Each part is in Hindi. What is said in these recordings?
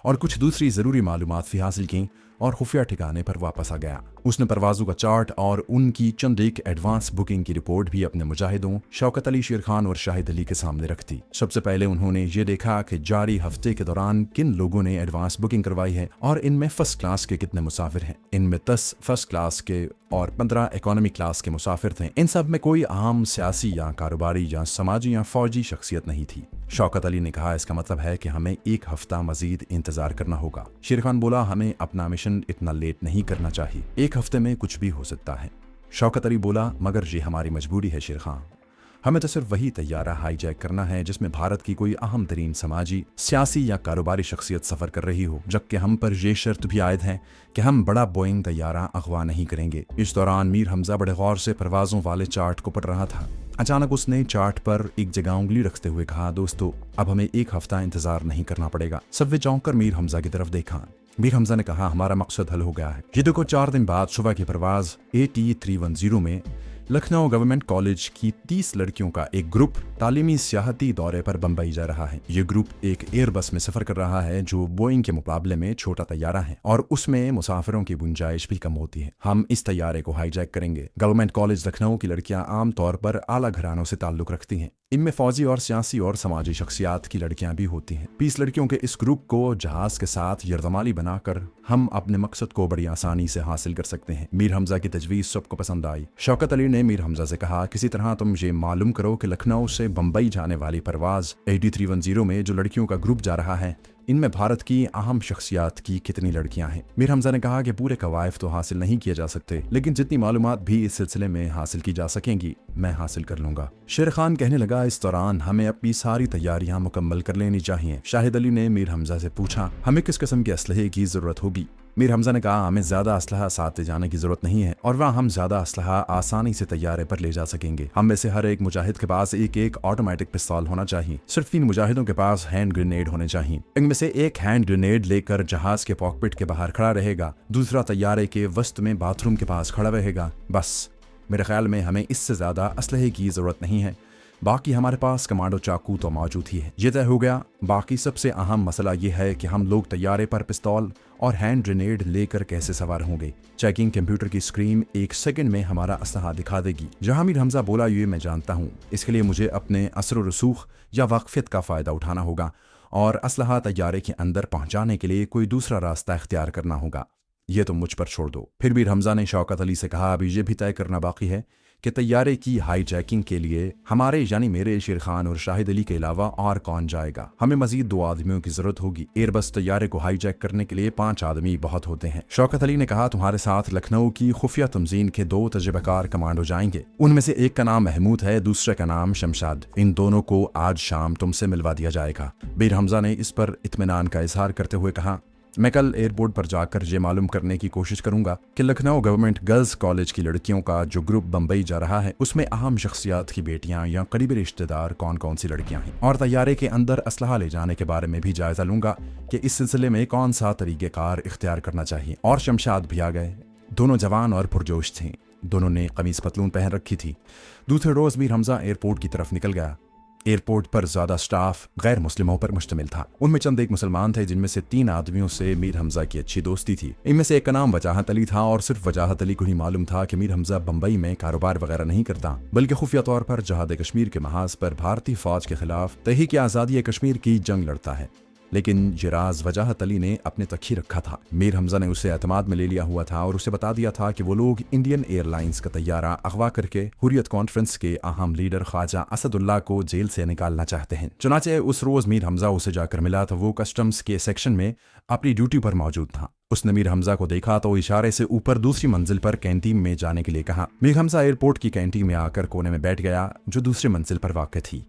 और कुछ दूसरी ज़रूरी मालूमात भी हासिल की और खुफिया ठिकाने पर वापस आ गया। उसने परवाज़ों का चार्ट और उनकी चंद एक एडवांस बुकिंग की रिपोर्ट भी अपने मुजाहिदों शौकत अली, शेर खान और शाहिद अली के सामने रख दी। सबसे पहले उन्होंने ये देखा कि जारी हफ्ते के दौरान किन लोगों ने एडवांस बुकिंग करवाई है और इनमें फर्स्ट क्लास के कितने मुसाफिर हैं। इनमें 10 फर्स्ट क्लास के और 15 इकोनॉमी क्लास के मुसाफिर थे। इन सब में कोई आम सियासी या कारोबारी या समाजी या फौजी शख्सियत नहीं थी। शौकत अली ने कहा, इसका मतलब है कि हमें एक हफ्ता मजीद इंतजार करना होगा। शेर खान बोला, हमें अपना मिशन इतना लेट नहीं करना चाहिए, एक हफ्ते में कुछ भी हो सकता है। शौकत अली बोला, मगर ये हमारी मजबूरी है शेर खान, हमें तो सिर्फ वही तैयारा हाईजैक करना है जिसमें भारत की कोई अहम तरीन समाजी, सियासी या कारोबारी शख्सियत सफर कर रही हो, जबकि हम पर यह शर्त भी आयद है कि हम बड़ा बोइंग तैयारा अगवा नहीं करेंगे। इस दौरान मीर हमजा बड़े गौर से परवाजों वाले चार्ट को पढ़ रहा था। अचानक उसने चार्ट पर एक जगह उंगली रखते हुए कहा, दोस्तों अब हमें एक हफ्ता इंतजार नहीं करना पड़ेगा। सबने चौंक कर मीर हमजा की तरफ देखा। मीर हमजा ने कहा, हमारा मकसद हल हो गया है। ये देखो, 4 दिन बाद सुबह की परवाज AT310 में लखनऊ गवर्नमेंट कॉलेज की 30 लड़कियों का एक ग्रुप तालीमी सियाहती दौरे पर बंबई जा रहा है। ये ग्रुप एक एयरबस में सफर कर रहा है जो बोइंग के मुकाबले में छोटा तैयारा है और उसमें मुसाफिरों की गुंजाइश भी कम होती है। हम इस तैयारे को हाईजैक करेंगे। गवर्नमेंट कॉलेज लखनऊ की लड़कियां आमतौर पर आला घरानों से ताल्लुक रखती हैं। इनमें फौजी और सियासी और समाजी शख्सियात की लड़कियां भी होती हैं। 20 लड़कियों के इस ग्रुप को जहाज के साथ यरदमाली बनाकर हम अपने मकसद को बड़ी आसानी से हासिल कर सकते हैं। मीर हमजा की तजवीज़ सबको पसंद आई। शौकत अली ने मीर हमजा से कहा, किसी तरह तुम ये मालूम करो कि लखनऊ से बंबई जाने वाली परवाज AT310 में जो लड़कियों का ग्रुप जा रहा है, इनमें भारत की अहम शख्सियात की कितनी लड़कियां हैं। मीर हमजा ने कहा कि पूरे कवायफ तो हासिल नहीं किए जा सकते, लेकिन जितनी मालूमात भी इस सिलसिले में हासिल की जा सकेंगी मैं हासिल कर लूंगा। शेर खान कहने लगा, इस दौरान हमें अपनी सारी तैयारियां मुकम्मल कर लेनी चाहिए। शाहिद अली ने मीर हमजा से पूछा, हमें किस किस्म के असलहे की जरूरत होगी। मीर हमजा ने कहा, हमें ज्यादा असलहा साथ ले जाने की जरूरत नहीं है और वहाँ हम ज्यादा असलहा आसानी से तैयारे पर ले जा सकेंगे। हम में से हर एक मुजाहिद के पास एक एक ऑटोमेटिक पिस्तौल होना चाहिए। सिर्फ 3 मुजाहिदों के पास हैंड ग्रेनेड होने चाहिए। इनमें से एक हैंड ग्रेनेड लेकर जहाज के कॉकपिट के बाहर खड़ा रहेगा, दूसरा तैयारे के वस्त में बाथरूम के पास खड़ा रहेगा। बस मेरे ख्याल में हमें इससे ज्यादा असलहे की जरूरत नहीं है। बाकी हमारे पास कमांडो चाकू तो मौजूद ही है। ये तय हो गया। बाकी सबसे अहम मसला ये है कि हम लोग तैयारे पर पिस्तौल और हैंड ग्रेनेड लेकर कैसे सवार होंगे। चेकिंग कंप्यूटर की स्क्रीन 1 सेकंड में हमारा असलहा दिखा देगी। जहां मीर हमजा बोला, ये मैं जानता हूँ, इसके लिए मुझे अपने असर रसूख या वाकफियत का फ़ायदा उठाना होगा और असलहा तैयारे के अंदर पहुँचाने के लिए कोई दूसरा रास्ता इख्तियार करना होगा। ये तो मुझ पर छोड़ दो। फिर मीर हमजा ने शौकत अली से कहा, अभी ये भी तय करना बाकी है कि तैयारे की हाईजैकिंग के लिए हमारे यानी मेरे, शेर खान और शाहिद अली के अलावा और कौन जाएगा। हमें मजीद 2 आदमियों की जरूरत होगी। एयरबस तैयारे को हाईजैक करने के लिए 5 आदमी बहुत होते हैं। शौकत अली ने कहा, तुम्हारे साथ लखनऊ की खुफिया तंजीम के 2 तजुर्बेकार कमांडो जाएंगे। उनमें से एक का नाम महमूद है, दूसरे का नाम शमशाद। इन दोनों को आज शाम तुमसे मिलवा दिया जाएगा। मीर हमजा ने इस पर इत्मीनान का इजहार करते हुए कहा, मैं कल एयरपोर्ट पर जाकर ये मालूम करने की कोशिश करूंगा कि लखनऊ गवर्नमेंट गर्ल्स कॉलेज की लड़कियों का जो ग्रुप बंबई जा रहा है उसमें अहम शख्सियात की बेटियां या करीबी रिश्तेदार कौन कौन सी लड़कियां हैं, और तैयारे के अंदर असलहा ले जाने के बारे में भी जायजा लूंगा कि इस सिलसिले में कौन सा तरीक़ेकार इख्तियार करना चाहिए। और शमशाद भी आ गए। दोनों जवान और पुरजोश थे। दोनों ने कमीज पतलून पहन रखी थी। दूसरे रोज मीर हमजा एयरपोर्ट की तरफ निकल गया। एयरपोर्ट पर ज्यादा स्टाफ गैर मुस्लिमों पर मुश्तमिल था। उनमें चंद एक मुसलमान थे, जिनमें से 3 आदमियों से मीर हमजा की अच्छी दोस्ती थी। इनमें से एक का नाम वजाहत अली था और सिर्फ वजाहत अली को ही मालूम था कि मीर हमजा बंबई में कारोबार वगैरह नहीं करता, बल्कि खुफिया तौर पर जहाद कश्मीर के महाज पर भारतीय फौज के खिलाफ तहरीक आज़ादी कश्मीर की जंग लड़ता है। लेकिन ये राज वजाहत अली ने अपने तक ही रखा था। मीर हमजा ने उसे एतमाद में ले लिया हुआ था और उसे बता दिया था कि वो लोग इंडियन एयरलाइंस का तैयारा अगवा करके हुर्रियत कॉन्फ्रेंस के अहम लीडर ख्वाजा असदुल्ला को जेल से निकालना चाहते हैं। चुनाचे उस रोज मीर हमजा उसे जाकर मिला तो वो कस्टम्स के सेक्शन में अपनी ड्यूटी पर मौजूद था। उसने मीर हमजा को देखा तो इशारे से ऊपर दूसरी मंजिल पर कैंटीन में जाने के लिए कहा। मीर हमजा एयरपोर्ट की कैंटीन में आकर कोने में बैठ गया जो दूसरी मंजिल पर वाक़ थी।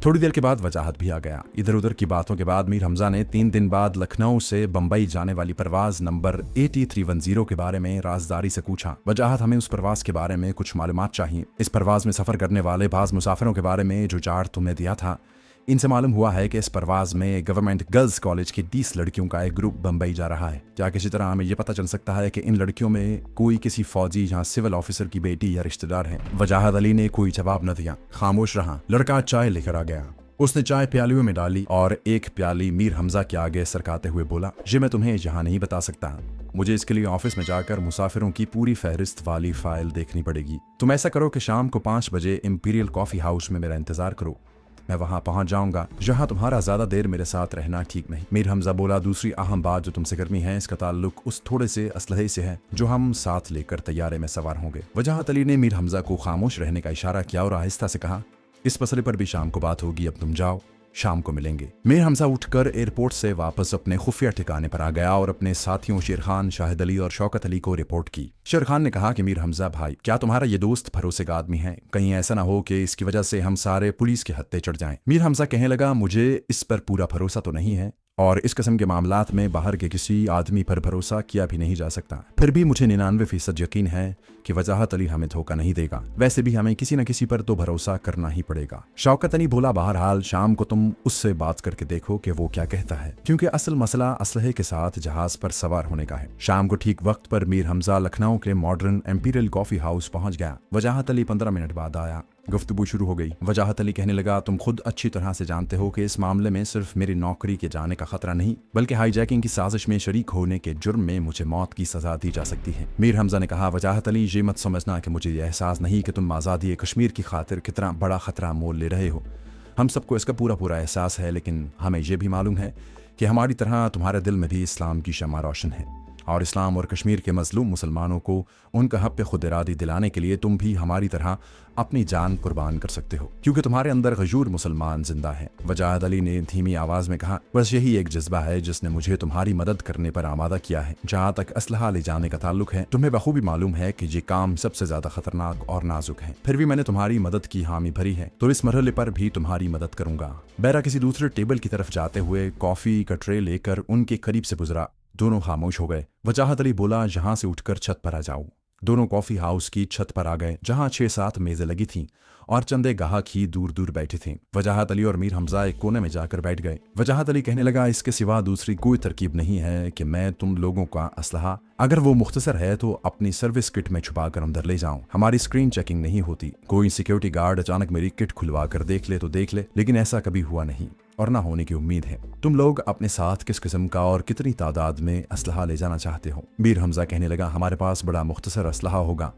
थोड़ी देर के बाद वजाहत भी आ गया। इधर उधर की बातों के बाद मीर हमजा ने 3 दिन बाद लखनऊ से बंबई जाने वाली परवाज नंबर AT310 के बारे में राजदारी से पूछा। वजाहत, हमें उस परवाज के बारे में कुछ मालूमात चाहिए। इस परवाज में सफर करने वाले बाज मुसाफिरों के बारे में जो चार्ट तुमने दिया था, इनसे मालूम हुआ है कि इस परवाज में गवर्नमेंट गर्ल्स कॉलेज की 30 लड़कियों का एक ग्रुप बंबई जा रहा है। क्या किसी तरह हमें यह पता चल सकता है कि इन लड़कियों में कोई किसी फौजी या सिविल ऑफिसर की बेटी या रिश्तेदार है? वजाहत अली ने कोई जवाब न दिया, खामोश रहा। लड़का चाय लेकर आ गया। उसने चाय प्यालियों में डाली और एक प्याली मीर हमजा के आगे सरकाते हुए बोला, ये मैं तुम्हें यहाँ नहीं बता सकता, मुझे इसके लिए ऑफिस में जाकर मुसाफिरों की पूरी फहरिस्त वाली फाइल देखनी पड़ेगी। तुम ऐसा करो कि शाम को 5 बजे इंपीरियल कॉफी हाउस में मेरा इंतजार करो, मैं वहां पहुंच जाऊंगा। जहां तुम्हारा ज्यादा देर मेरे साथ रहना ठीक नहीं। मीर हमजा बोला, दूसरी अहम बात जो तुमसे करनी है, इसका ताल्लुक उस थोड़े से असलहे से है जो हम साथ लेकर तैयारे में सवार होंगे। वजाहत अली ने मीर हमजा को खामोश रहने का इशारा किया और आहिस्ता से कहा, इस मसले पर भी शाम को बात होगी, अब तुम जाओ, शाम को मिलेंगे। मीर हमजा उठकर एयरपोर्ट से वापस अपने खुफिया ठिकाने पर आ गया और अपने साथियों शेर खान, शाहिद अली और शौकत अली को रिपोर्ट की। शेर खान ने कहा कि मीर हमजा भाई, क्या तुम्हारा ये दोस्त भरोसे का आदमी है? कहीं ऐसा ना हो कि इसकी वजह से हम सारे पुलिस के हत्थे चढ़ जाएं। मीर हमजा कहने लगा, मुझे इस पर पूरा भरोसा तो नहीं है और इस किस्म के मामलात में बाहर के किसी आदमी पर भरोसा किया भी नहीं जा सकता। फिर भी मुझे 99% यकीन है कि वजाहत अली हमें धोखा नहीं देगा। वैसे भी हमें किसी न किसी पर तो भरोसा करना ही पड़ेगा। शौकत अली बोला, बहरहाल शाम को तुम उससे बात करके देखो कि वो क्या कहता है, क्योंकि असल मसला असलहे के साथ जहाज पर सवार होने का है। शाम को ठीक वक्त पर मीर हमजा लखनऊ के मॉडर्न इंपीरियल कॉफी हाउस पहुंच गया। वजाहत अली 15 मिनट बाद आया। गुफ्तगू शुरू हो गई। वजाहत अली कहने लगा, तुम खुद अच्छी तरह से जानते हो कि इस मामले में सिर्फ मेरी नौकरी के जाने का खतरा नहीं, बल्कि हाईजैकिंग की साजिश में शरीक होने के जुर्म में मुझे मौत की सजा दी जा सकती है। मीर हमजा ने कहा, वजाहत अली, ये मत समझना कि मुझे यह एहसास नहीं कि तुम आज़ादी कश्मीर की खातिर कितना बड़ा खतरा मोल ले रहे हो। हम सबको इसका पूरा पूरा एहसास है, लेकिन हमें यह भी मालूम है कि हमारी तरह तुम्हारे दिल में भी इस्लाम की शम्मा रोशन है और इस्लाम और कश्मीर के मजलूम मुसलमानों को उनका हक़ खुद इरादी दिलाने के लिए तुम भी हमारी तरह अपनी जान कुर्बान कर सकते हो, क्योंकि तुम्हारे अंदर गजूर मुसलमान जिंदा है। वजाहत अली ने धीमी आवाज में कहा, बस यही एक जज्बा है जिसने मुझे तुम्हारी मदद करने पर आमादा किया है। जहाँ तक असलहा ले जाने का ताल्लुक है, तुम्हें बखूबी मालूम है कि ये काम सबसे ज्यादा खतरनाक और नाजुक है। फिर भी मैंने तुम्हारी मदद की हामी भरी है, तो इस मरहले पर भी तुम्हारी मदद करूंगा। बैरा किसी दूसरे टेबल की तरफ जाते हुए कॉफी का ट्रे लेकर उनके करीब से गुजरा। दोनों खामोश हो गए। वजाहत अली बोला, यहाँ से उठकर छत पर आ जाओ। दोनों कॉफी हाउस की छत पर आ गए, जहाँ 6-7 मेजें लगी थीं और चंदे गाहक ही दूर दूर बैठे थे। वजाहत अली और मीर हमजा एक कोने में जाकर बैठ गए। वजाहत अली कहने लगा, इसके सिवा दूसरी कोई तरकीब नहीं है कि मैं तुम लोगों का असलहा, अगर वो मुख्तसर है तो अपनी सर्विस किट में छुपा कर अंदर ले जाऊं। हमारी स्क्रीन चेकिंग नहीं होती। कोई सिक्योरिटी गार्ड अचानक मेरी किट खुलवा कर देख ले तो देख ले, लेकिन ऐसा कभी हुआ नहीं और ना होने की उम्मीद है। तुम लोग अपने साथ किस किस्म का और कितनी तादाद में असलहा ले जाना चाहते हो? मीर हमजा कहने लगा, हमारे पास बड़ा मुख्तसर असलहा होगा।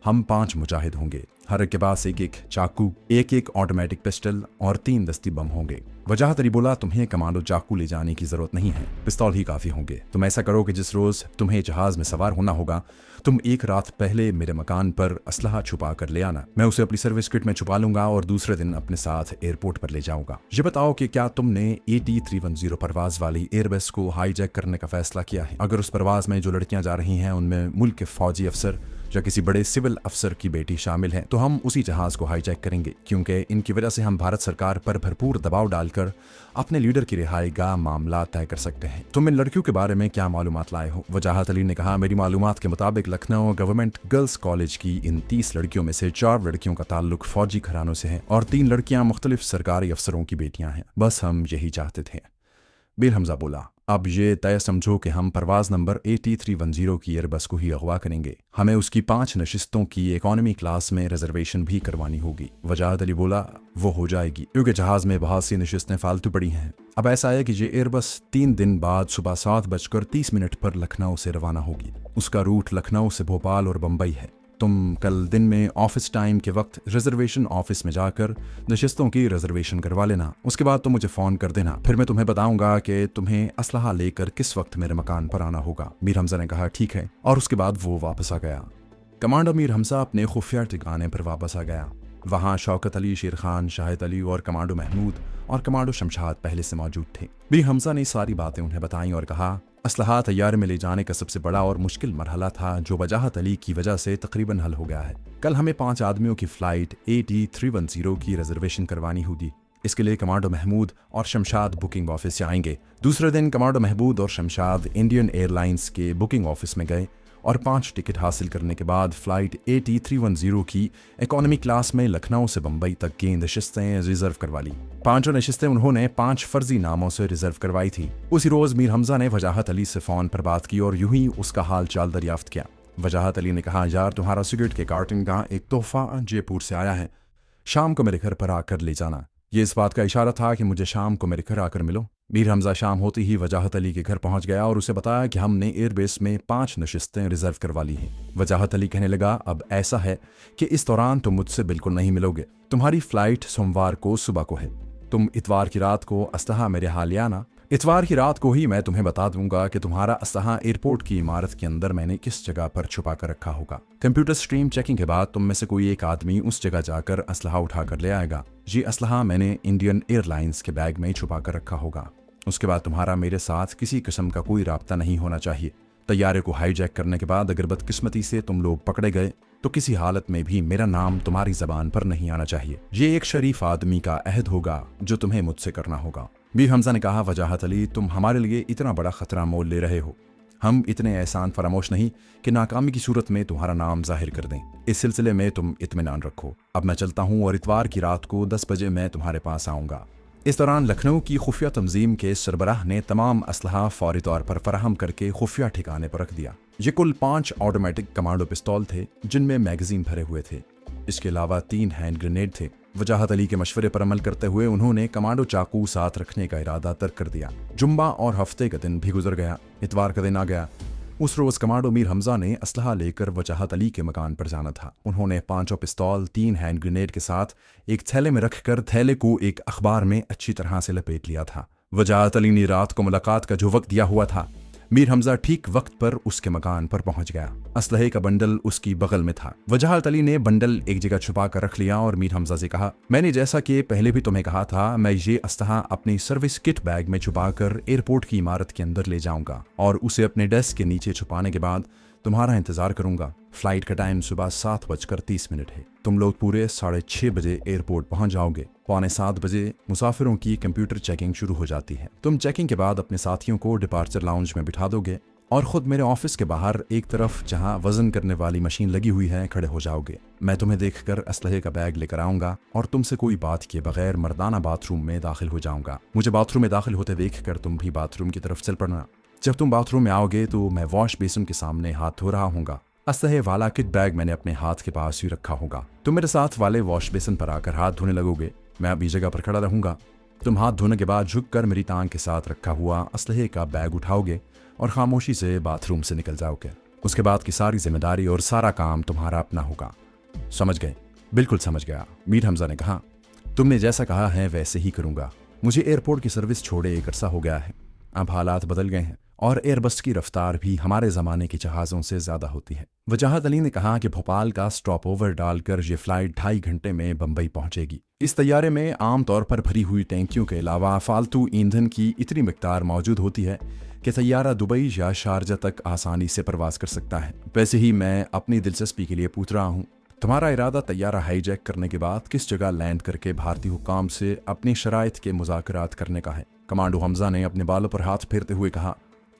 हम 5 मुजाहिद होंगे, हर एक के पास एक चाकू, एक ऑटोमेटिक पिस्टल और 3 दस्ती बम होंगे। वजाहत अली बोला, तुम्हें कमांडो चाकू ले जाने की जरूरत नहीं है, पिस्तौल ही काफी होंगे। तुम ऐसा करो कि जिस रोज तुम्हें जहाज में सवार होना होगा, तुम एक रात पहले मेरे मकान पर असलहा छुपा कर ले आना। मैं उसे अपनी सर्विस किट में छुपा लूंगा और दूसरे दिन अपने साथ एयरपोर्ट पर ले जाऊंगा। ये बताओ कि क्या तुमने AT310 परवाज वाली एयरबस को हाईजैक करने का फैसला किया है? अगर उस परवाज में जो लड़कियां जा रही हैं उनमें मुल्क के फौजी अफसर या किसी बड़े सिविल अफसर की बेटी शामिल है, तो हम उसी जहाज को हाईजैक करेंगे, क्योंकि इनकी वजह से हम भारत सरकार पर भरपूर दबाव डालकर अपने लीडर की रिहाई का मामला तय कर सकते हैं। तुम इन लड़कियों के बारे में क्या मालूमात लाए हो? वजाहत अली ने कहा, मेरी मालूमात के मुताबिक लखनऊ गवर्नमेंट गर्ल्स कॉलेज की इन 30 लड़कियों में से 4 लड़कियों का ताल्लुक फौजी घरानों से है और 3 लड़कियां मुख्तलिफ सरकारी अफसरों की बेटियां हैं। बस हम यही चाहते थे। मीर हमजा बोला, अब ये तय समझो कि हम परवाज नंबर AT310 की एयरबस को ही अगवा करेंगे। हमें उसकी 5 नशिस्तों की इकॉनमी क्लास में रिजर्वेशन भी करवानी होगी। वजाहत अली बोला, वो हो जाएगी, क्योंकि जहाज में बहुत सी नशिस्तें फालतू पड़ी हैं। अब ऐसा है कि ये एयरबस 3 दिन बाद सुबह 7:30 पर लखनऊ से रवाना होगी। उसका रूट लखनऊ से भोपाल और बम्बई है। तुम कल दिन में ऑफिस टाइम के वक्त रिजर्वेशन ऑफिस में जाकर नशिस्तों की रिजर्वेशन करवा लेना। उसके बाद तो मुझे फ़ोन कर देना, फिर मैं तुम्हें बताऊंगा कि तुम्हें असलहा लेकर किस वक्त मेरे मकान पर आना होगा। मीर हमजा ने कहा, ठीक है, और उसके बाद वो वापस आ गया। कमांडर मीर हमजा अपने खुफिया ठिकाने पर वापस आ गया। वहाँ शौकत अली, शेर खान, शाहिद अली और कमांडो महमूद और कमांडो शमशाद पहले से मौजूद थे। मीर हमजा ने सारी बातें उन्हें बताईं और कहा, असलहा तैयार में ले जाने का सबसे बड़ा और मुश्किल मरहला था, जो वजाहत अली की वजह से तकरीबन हल हो गया है। कल हमें 5 आदमियों की फ़्लाइट AT310 की रिजर्वेशन करवानी होगी। इसके लिए कमांडो महमूद और शमशाद बुकिंग ऑफिस से आएंगे। दूसरे दिन कमांडो महमूद और शमशाद इंडियन एयरलाइंस के बुकिंग ऑफिस में गए और 5 टिकट हासिल करने के बाद फ़्लाइट AT310 की इकॉनमी क्लास में लखनऊ से बम्बई तक की नशिस्तें रिजर्व करवा ली। 5 नशिस्तें उन्होंने 5 फर्जी नामों से रिजर्व करवाई थी। उसी रोज़ मीर हमजा ने वजाहत अली से फ़ोन पर बात की और यूं ही उसका हाल चाल दरियाफ्त किया। वजाहत अली ने कहा, यार, तुम्हारा सिगरेट के कार्टन का एक तोहफा जयपुर से आया है, शाम को मेरे घर पर आकर ले जाना। ये इस बात का इशारा था कि मुझे शाम को मेरे घर आकर मिलो। मीर हमजा शाम होते ही वजाहत अली के घर पहुंच गया और उसे बताया कि हमने एयरबेस में 5 नशिस्तें रिजर्व करवा ली हैं। वजाहत अली कहने लगा, अब ऐसा है कि इस दौरान तुम मुझसे बिल्कुल नहीं मिलोगे। तुम्हारी फ्लाइट सोमवार को सुबह को है। तुम इतवार की रात को असलहा मेरे हाल आना। इतवार की रात को ही मैं तुम्हें बता दूंगा कि तुम्हारा असलहा एयरपोर्ट की इमारत के अंदर मैंने किस जगह पर छुपा कर रखा होगा। कंप्यूटर स्ट्रीम चेकिंग के बाद तुम में से कोई एक आदमी उस जगह जाकर असलहा उठा कर ले आएगा। ये असलहा मैंने इंडियन एयरलाइंस के बैग में छुपा कर रखा होगा। उसके बाद तुम्हारा मेरे साथ किसी किस्म का कोई राब्ता नहीं होना चाहिए। तैयारे को हाईजैक करने के बाद अगर बदकिस्मती से तुम लोग पकड़े गए तो किसी हालत में भी मेरा नाम तुम्हारी जबान पर नहीं आना चाहिए। ये एक शरीफ आदमी का अहद होगा जो तुम्हें मुझसे करना होगा। मीर हमजा ने कहा, वजाहत अली, तुम हमारे लिए इतना बड़ा खतरा मोल ले रहे हो। हम इतने एहसान फरामोश नहीं कि नाकामी की सूरत में तुम्हारा नाम जाहिर कर दें। इस सिलसिले में तुम इत्मीनान रखो। अब मैं चलता हूँ और इतवार की रात को 10 बजे मैं तुम्हारे पास आऊँगा। इस दौरान लखनऊ की खुफिया तंजीम के सरबराह ने तमाम असलहा फौरी तौर पर फराहम करके खुफिया ठिकाने पर रख दिया। ये कुल 5 ऑटोमेटिक कमांडो पिस्तौल थे जिनमें मैगजीन भरे हुए थे। इसके अलावा 3 हैंड ग्रेनेड थे। वजाहत अली के मशवरे पर अमल करते हुए उन्होंने कमांडो चाकू साथ रखने का इरादा तर्क कर दिया। जुम्मा और हफ्ते का दिन भी गुजर गया। इतवार का दिन आ गया। उस रोज कमांडो मीर हमजा ने असलहा लेकर वजाहत अली के मकान पर जाना था। उन्होंने 5 पिस्तौल 3 हैंड ग्रेनेड के साथ एक थैले में रखकर थैले को एक अखबार में अच्छी तरह से लपेट लिया था। वजाहत अली ने रात को मुलाकात का जो वक्त दिया हुआ था, मीर हमजा ठीक वक्त पर उसके मकान पर पहुंच गया। असलहे का बंडल उसकी बगल में था। वजाहत अली ने बंडल एक जगह छुपा कर रख लिया और मीर हमजा से कहा, मैंने जैसा कि पहले भी तुम्हें कहा था, मैं ये असलहा अपनी सर्विस किट बैग में छुपा कर एयरपोर्ट की इमारत के अंदर ले जाऊंगा और उसे अपने डेस्क के नीचे छुपाने के बाद तुम्हारा इंतजार करूंगा। फ्लाइट का टाइम सुबह 7:30 है। तुम लोग पूरे 6:30 बजे एयरपोर्ट पहुंच जाओगे। 6:45 बजे मुसाफिरों की कंप्यूटर चेकिंग शुरू हो जाती है। तुम चेकिंग के बाद अपने साथियों को डिपार्चर लाउंज में बिठा दोगे और खुद मेरे ऑफिस के बाहर एक तरफ जहां वजन करने वाली मशीन लगी हुई है खड़े हो जाओगे। मैं तुम्हें देखकर असलहे का बैग लेकर आऊंगा और तुमसे कोई बात किए बगैर मर्दाना बाथरूम में दाखिल हो जाऊंगा। मुझे बाथरूम में दाखिल होते देखकर तुम भी बाथरूम की तरफ चल पड़ना। जब तुम बाथरूम में आओगे तो मैं वॉश बेसिन के सामने हाथ धो रहा हूँगा। असलहे वाला किट बैग मैंने अपने हाथ के पास ही रखा होगा। तुम मेरे साथ वाले वॉश बेसिन पर आकर हाथ धोने लगोगे। मैं अभी जगह पर खड़ा रहूंगा। तुम हाथ धोने के बाद झुककर मेरी टांग के साथ रखा हुआ असलहे का बैग उठाओगे और खामोशी से बाथरूम से निकल जाओगे। उसके बाद की सारी जिम्मेदारी और सारा काम तुम्हारा अपना होगा। समझ गए? बिल्कुल समझ गया, मीर हमजा ने कहा। तुमने जैसा कहा है वैसे ही करूंगा। मुझे एयरपोर्ट की सर्विस छोड़े एक अरसा हो गया है। अब हालात बदल गए हैं और एयरबस की रफ्तार भी हमारे ज़माने के जहाज़ों से ज़्यादा होती है। वजाहत अली ने कहा कि भोपाल का स्टॉप ओवर डालकर ये फ्लाइट 2.5 घंटे में बम्बई पहुंचेगी। इस तैयारे में आमतौर पर भरी हुई टैंकियों के अलावा फालतू ईंधन की इतनी मिकदार मौजूद होती है कि तैयारा दुबई या शारजा तक आसानी से परवास कर सकता है। वैसे ही मैं अपनी दिलचस्पी के लिए पूछ रहा हूँ, तुम्हारा इरादा तैयारा हाईजैक करने के बाद किस जगह लैंड करके भारतीय हुकाम से अपनी शराइत के मुज़ाकरात करने का है? कमांडो हमजा ने अपने बालों पर हाथ फेरते हुए कहा,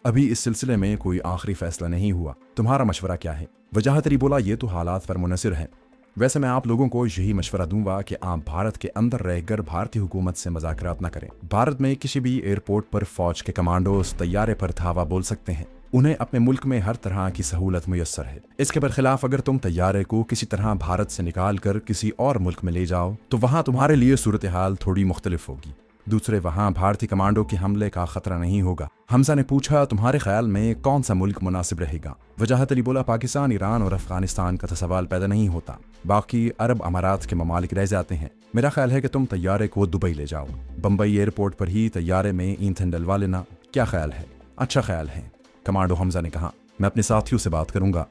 अभी इस सिलसिले में कोई आखिरी फैसला नहीं हुआ। तुम्हारा मशवरा क्या है? वजाहत अली बोला, ये तो हालात पर मुनहसिर है। वैसे मैं आप लोगों को यही मशवरा दूंगा कि आप भारत के अंदर रहकर भारतीय हुकूमत से मुज़ाकरात न करें। भारत में किसी भी एयरपोर्ट पर फौज के कमांडोज तैयारे पर धावा बोल सकते हैं। उन्हें अपने मुल्क में हर तरह की सहूलत मुयस्सर है। इसके बरखिलाफ अगर तुम तैयारे को किसी तरह भारत से निकाल कर किसी और मुल्क में ले जाओ तो वहाँ तुम्हारे लिए सूरत हाल थोड़ी मुख्तलिफ होगी। दूसरे, वहाँ भारतीय कमांडो के हमले का खतरा नहीं होगा। हमजा ने पूछा, तुम्हारे ख्याल में कौन सा मुल्क मुनासिब रहेगा? वजाहत अली बोला, पाकिस्तान, ईरान और अफगानिस्तान का तो सवाल पैदा नहीं होता। बाकी अरब अमारात के ममालिक रह जाते हैं। मेरा ख्याल है कि तुम तैयारे को दुबई ले जाओ। बम्बई एयरपोर्ट पर ही तैयारे में ईंधन डलवा लेना। क्या ख्याल है? अच्छा ख्याल है, कमांडो हमजा ने कहा। मैं अपने साथियों से बात करूंगा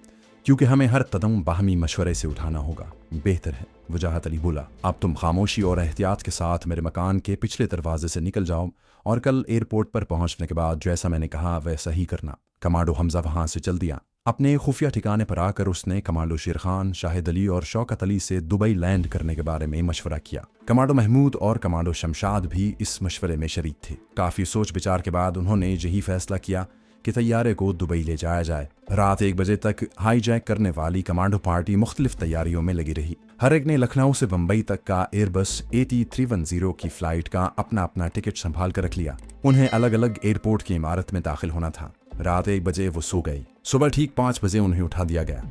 क्योंकि हमें हर कदम बाहमी मशवरे से उठाना होगा। बेहतर है, वजाहत अली बोला। अब तुम खामोशी और एहतियात के साथ मेरे मकान के पिछले दरवाजे से निकल जाओ और कल एयरपोर्ट पर पहुंचने के बाद जैसा मैंने कहा वैसा ही करना। कमांडो हमजा वहां से चल दिया। अपने खुफिया ठिकाने पर आकर उसने कमांडो शेर खान, शाहिद अली और शौकत अली से दुबई लैंड करने के बारे में मशवरा किया। कमांडो महमूद और कमांडो शमशाद भी इस मशवरे में शरीक थे। काफी सोच विचार के बाद उन्होंने यही फैसला किया कि तैयारे को दुबई ले जाया जाए। रात 1 बजे तक हाईजैक करने वाली कमांडो पार्टी मुख्तलिफ तैयारियों में लगी रही। हर एक ने लखनऊ से बम्बई तक का एयरबस AT310 की फ्लाइट का अपना अपना टिकट संभाल कर रख लिया। उन्हें अलग अलग एयरपोर्ट की इमारत में दाखिल होना था। रात 1 बजे वो सो गई। सुबह ठीक 5 बजे उन्हें उठा दिया गया।